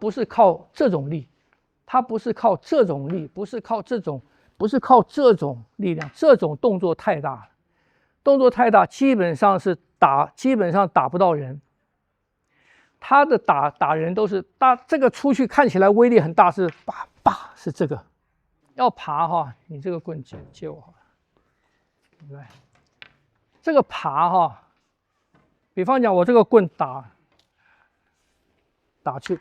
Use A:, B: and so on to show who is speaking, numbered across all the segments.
A: 不是靠这种力，它不是靠这种力，不是靠这种力量，这种动作太大了，动作太大，基本上打不到人。他的打人都是这个出去看起来威力很大，是叭叭，是这个。要爬哈，你这个棍借我好了，对不对？这个爬哈，比方讲我这个棍打去，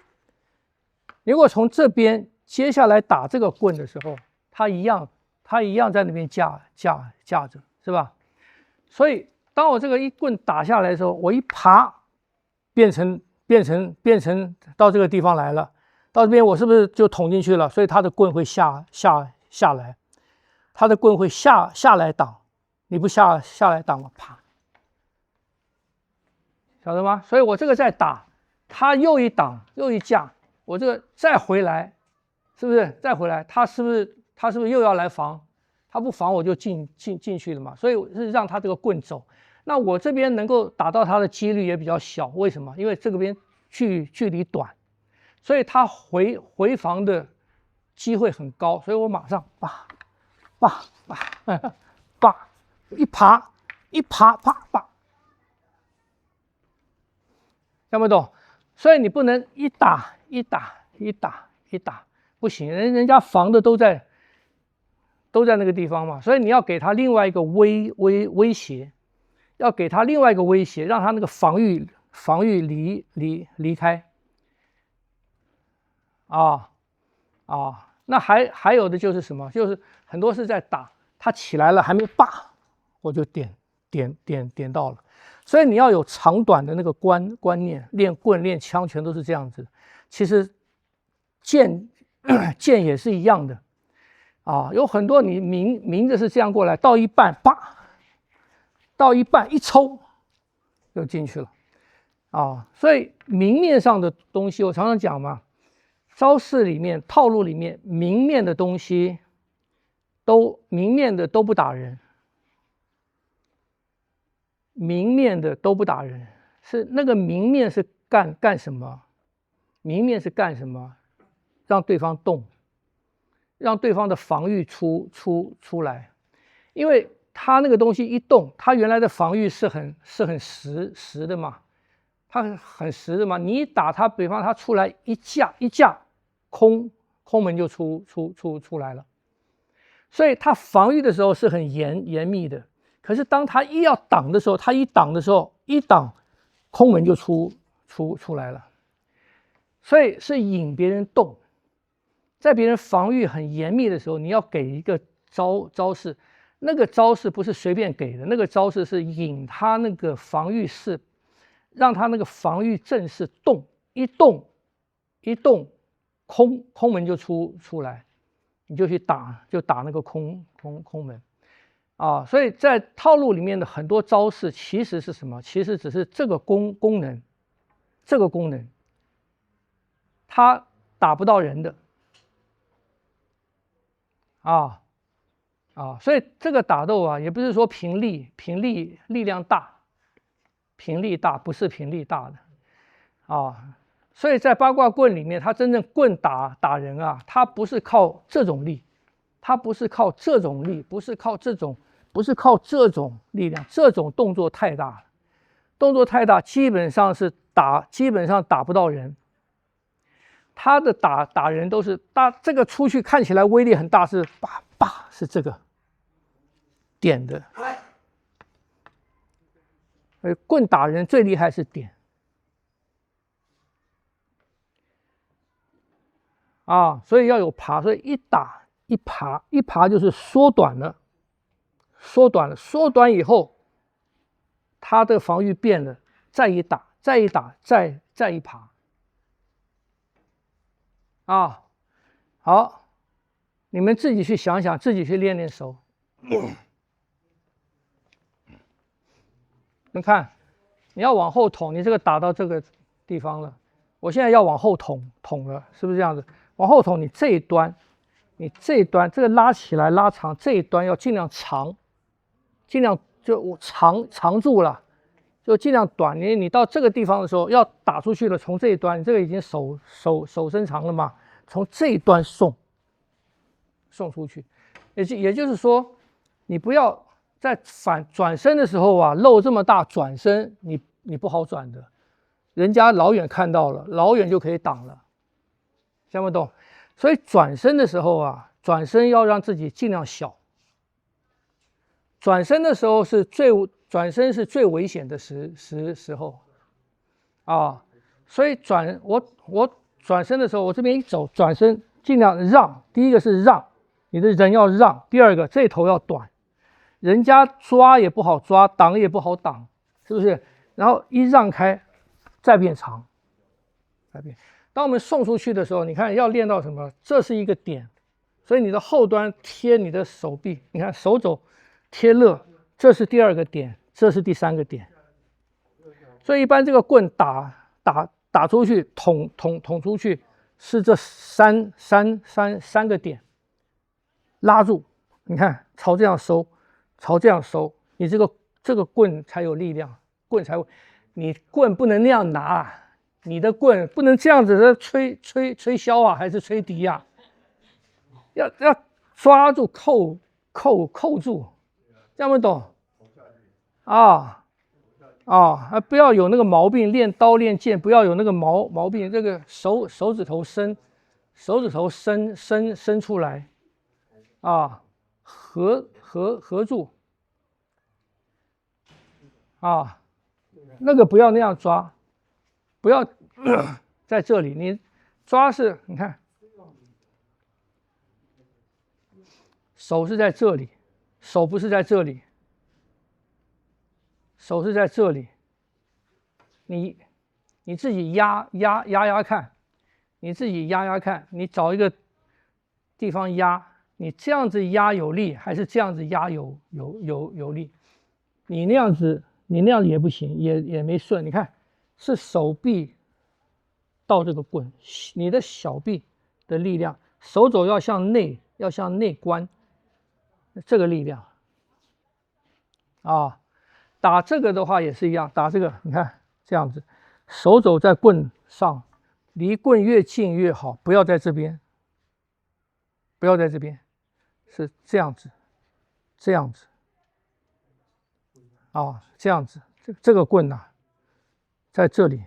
A: 如果从这边接下来打这个棍的时候，它一样在那边架着，是吧？所以当我这个一棍打下来的时候，我一爬，变成到这个地方来了，到这边我是不是就捅进去了？所以它的棍会下来，它的棍会下来挡，你不下来挡吗？啪，晓得吗？所以我这个再打，它又一挡又一架，我这个再回来，是不是再回来？它是不是又要来防？它不防我就进去了嘛。所以是让它这个棍走。那我这边能够打到它的几率也比较小，为什么？因为这边距离短，所以它回防的机会很高。所以我马上叭，一爬啪，听不懂？所以你不能一打，不行，人家防的都在那个地方嘛，所以你要给他另外一个威胁，要给他另外一个威胁，让他那个防御离开。那还有的就是什么？就是很多是在打，他起来了还没拔，我就点到了。所以你要有长短的那个观念，练棍练枪全都是这样子。其实剑也是一样的有很多你明着是这样过来，到一半叭，到一半一抽就进去了所以明面上的东西我常常讲嘛，招式里面套路里面明面的东西明面的都不打人。明面的都不打人，是那个明面是干什么？明面是干什么？让对方动，让对方的防御出来，因为他那个东西一动，他原来的防御是很实的嘛，他很实的嘛，你一打他，比方他出来一架，空门就出来了，所以他防御的时候是很严密的。可是当他一挡的时候，一挡空门就出来了，所以是引别人动，在别人防御很严密的时候，你要给一个招式，那个招式不是随便给的，那个招式是引他那个防御式，让他那个防御阵势动，一动，空门就出来，你就去打那个空门。所以在套路里面的很多招式其实是什么？其实只是这个功能，它打不到人的所以这个打斗也不是说凭力量大，不是凭力大的所以在八卦棍里面，它真正棍打人它不是靠这种力，不是靠这种力量，这种动作太大了，基本上打不到人。他的打人都是这个出去看起来威力很大，是叭叭，是这个点的。棍打人最厉害是点所以要有爬，所以一打一爬就是缩短了，缩短以后，他的防御变了，再一打，再一爬好，你们自己去想想，自己去练手。你看，你要往后捅，你这个打到这个地方了，我现在要往后捅了，是不是这样子？往后捅，你这一端这个拉起来拉长，这一端要尽量长，尽量就藏住了，就尽量短。你到这个地方的时候要打出去了，从这一端，这个已经手伸长了嘛，从这一端送出去。也就是说，你不要在转身的时候啊，漏这么大，转身你不好转的，人家老远看到了，老远就可以挡了，听不懂？所以转身的时候啊，转身要让自己尽量小。转身的时候转身是最危险的时候啊，所以我转身的时候，我这边一走，转身尽量让。第一个是让，你的人要让；第二个这头要短，人家抓也不好抓，挡也不好挡，是不是？然后一让开，再变长，再变。当我们送出去的时候，你看要练到什么？这是一个点，所以你的后端贴你的手臂，你看手肘贴勒，这是第二个点，这是第三个点。所以一般这个棍打出去，捅出去，是这三个点，拉住。你看朝这样收，朝这样收，你这个棍才有力量，你棍不能那样拿，你的棍不能这样子的吹箫啊，还是吹笛啊？要抓住扣住，这样不懂不要有那个毛病，练刀练剑不要有那个毛病，这个手指头伸出来啊，合住啊，那个不要那样抓，不要在这里，你抓是，你看手是在这里，手不是在这里。手是在这里，你自己压看，你自己压看，你找一个地方压，你这样子压有力，还是这样子压有力？你那样子也不行，也没顺。你看，是手臂到这个棍，你的小臂的力量，手肘要向内关，这个力量啊。打这个的话也是一样，打这个你看这样子，手肘在棍上，离棍越近越好，不要在这边，不要在这边，是这样子，这样子啊，这样子，这个棍啊，在这里，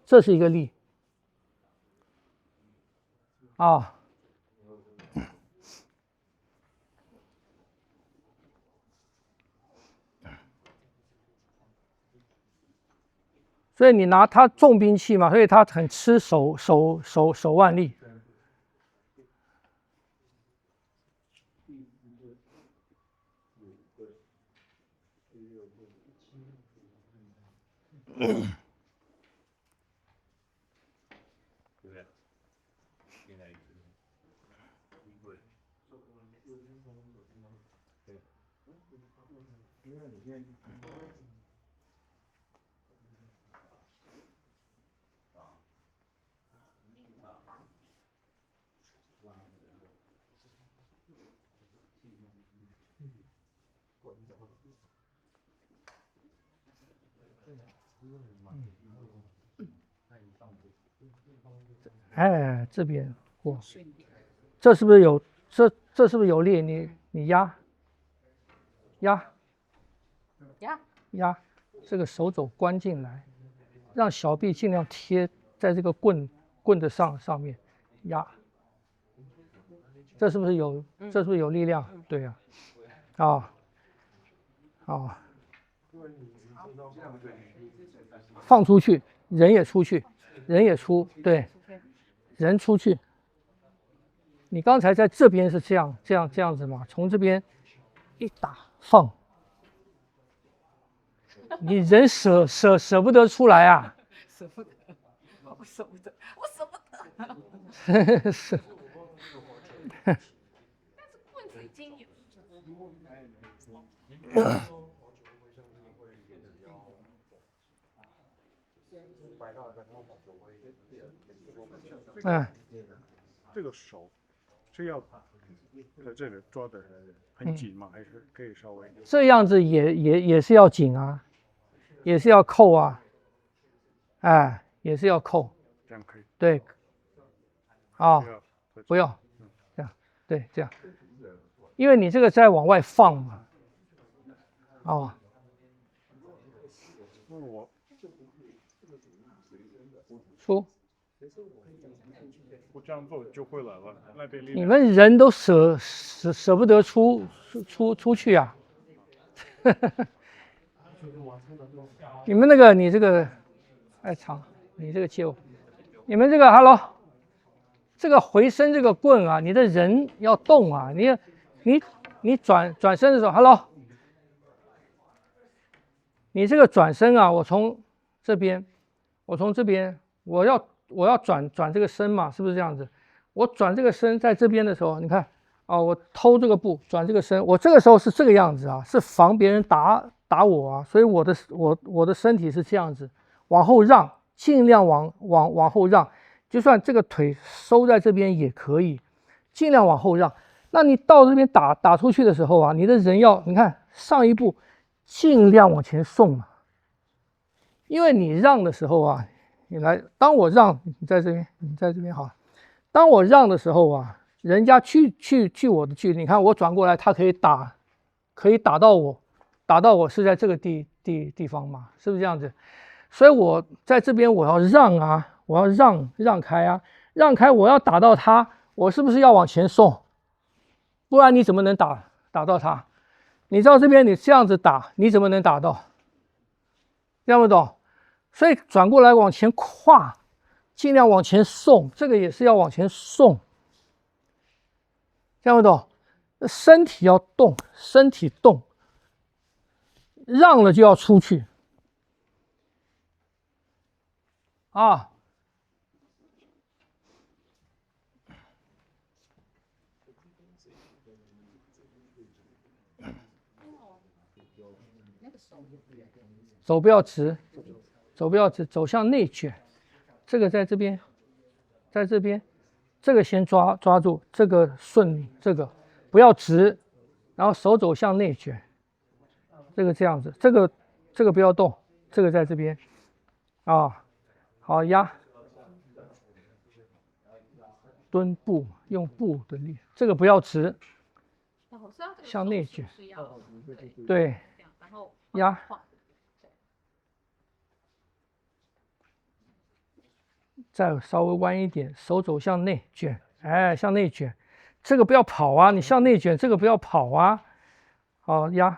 A: 这是一个力啊。所以你拿它重兵器嘛，所以它很吃手腕力。哎，这边过，这是不是有这是不是有力？你压，这个手肘关进来，让小臂尽量贴在这个棍的上面压，这是不是有力量？对呀，放出去，人也出去，对，人出去。你刚才在这边是这样子嘛？从这边一打放，你人舍不得出来啊？
B: 舍不得，我舍不得。
A: 是。
B: 但是棍子已经有。
C: 这个手是要在这里抓的很紧吗？还是可以稍微？
A: 这样子也是要紧啊，也是要扣啊，哎，也是要扣，
C: 这样可以。
A: 对，啊、
C: 不要
A: 不要这样，对，这样，因为你这个在往外放嘛，啊、
C: 那我
A: 出，
C: 不这样做就会来了，那边力
A: 你
C: 量
A: 们人都舍不得出去啊，你们那个你这个太长，你这个借我，你们这个 hello， 这个回身这个棍啊，你的人要动啊，你转身的时候 hello， 你这个转身啊，我从这边，我要转这个身嘛，是不是这样子？我转这个身在这边的时候，你看啊，我偷这个步转这个身，我这个时候是这个样子啊，是防别人打我啊，所以我的身体是这样子，往后让，尽量往后让，就算这个腿收在这边也可以，尽量往后让。那你到这边打出去的时候啊，你的人要你看上一步尽量往前送啊，因为你让的时候啊，你来，当我让你在这边，你在这边好，当我让的时候啊，人家去我的距离，你看我转过来，他可以打到我是在这个地方嘛，是不是这样子？所以我在这边我要让啊，我要让开啊，让开，我要打到他，我是不是要往前送？不然你怎么能打到他？你到这边你这样子打，你怎么能打到？这样不懂？所以转过来往前跨，尽量往前送，这个也是要往前送，这样不懂？身体要动，身体动，让了就要出去啊。手不要直，走向内卷。这个在这边，在这边，这个先抓住，这个顺你，这个不要直，然后手走向内卷。这个这样子，这个不要动，这个在这边啊，好压，蹲步，用步的力，这个不要直，向内卷，对，
B: 然后
A: 压。再稍微弯一点，手走向内卷，哎，向内卷，这个不要跑啊，你向内卷，这个不要跑啊，好压，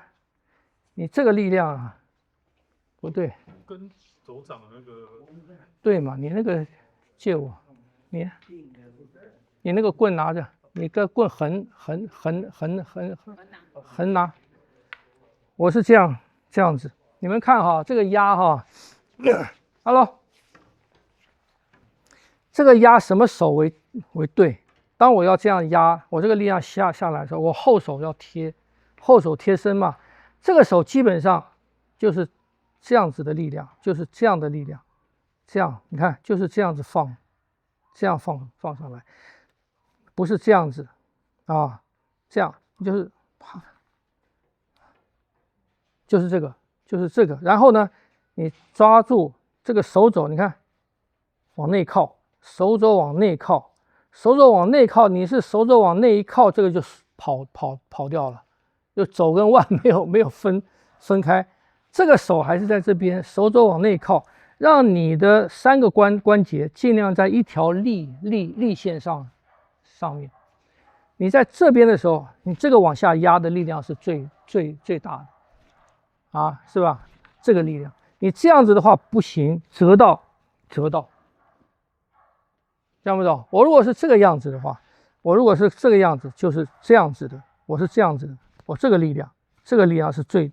A: 你这个力量啊，不对，
C: 跟手掌的那个
A: 对嘛，你那个借我，你那个棍拿着，你个棍横拿，我是这样子，你们看哈，这个压哈，hello。这个压什么手为对？当我要这样压，我这个力量下来的时候，我后手要贴，后手贴身嘛。这个手基本上就是这样子的力量，就是这样的力量。这样你看，就是这样子放，这样放上来，不是这样子啊，这样就是啪，就是这个。然后呢，你抓住这个手肘，你看往内靠。手肘往内靠，你是手肘往内一靠，这个就跑掉了，就肘跟腕没有分开，这个手还是在这边，手肘往内靠，让你的3个关节尽量在一条力线上面。你在这边的时候，你这个往下压的力量是最大的啊，是吧？这个力量，你这样子的话不行，折到。这样不懂？我如果是这个样子的话，就是这样子的，我是这样子的，我这个力量是最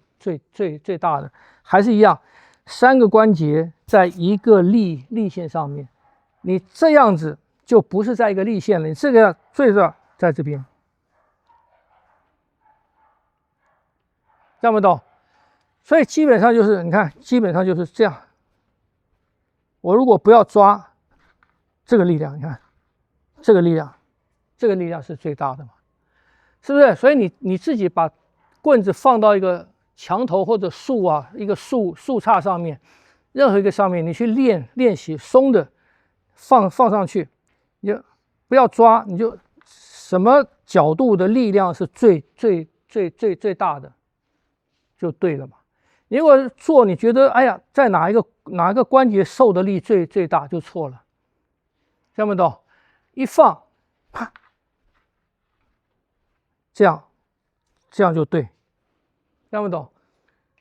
A: 大的，还是一样，3个关节在一个力线上面，你这样子就不是在一个力线了，你这个最热在这边，这样不懂？所以基本上就是你看，基本上就是这样。我如果不要抓这个力量，你看，这个力量是最大的嘛，是不是？所以你自己把棍子放到一个墙头或者树啊，一个树杈上面，任何一个上面，你去练习松的放上去，你就不要抓，你就什么角度的力量是最大的，就对了嘛。如果做你觉得哎呀，在哪一个关节受的力最大，就错了。听不懂？一放，啪，这样就对，听不懂？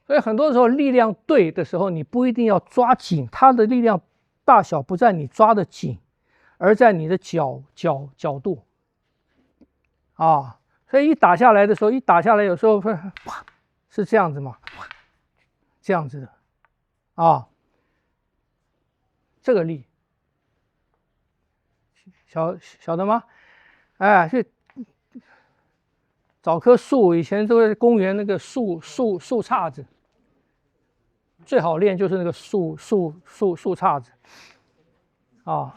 A: 所以很多时候力量对的时候，你不一定要抓紧，它的力量大小不在你抓的紧，而在你的角度啊。所以一打下来的时候，有时候啪是这样子嘛，这样子的啊，这个力晓得吗？哎，去找棵树，以前都在公园那个树杈子，最好练就是那个树杈子啊。